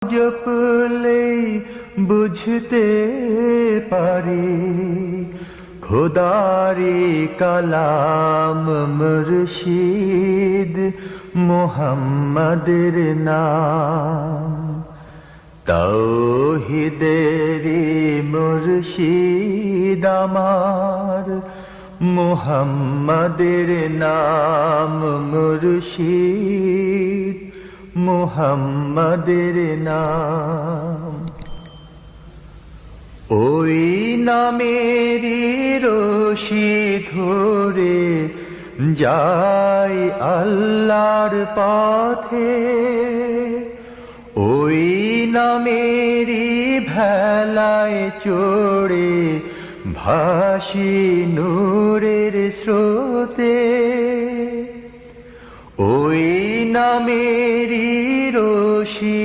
জপলেই বুঝতে পারি খোদারি কালাম মুর্শিদ মুহাম্মাদের নাম। তাওহীদেরি মুর্শিদ আমার মুহাম্মাদের নাম মুর্শিদ মুহাম্মাদের নাম। ওই নামেরই রশি ধরে যাই আল্লাহর পথে, ওই নামেরই ভেলায় চড়ে ভাসি নূরের স্রোতে। ওই নামেরই রশি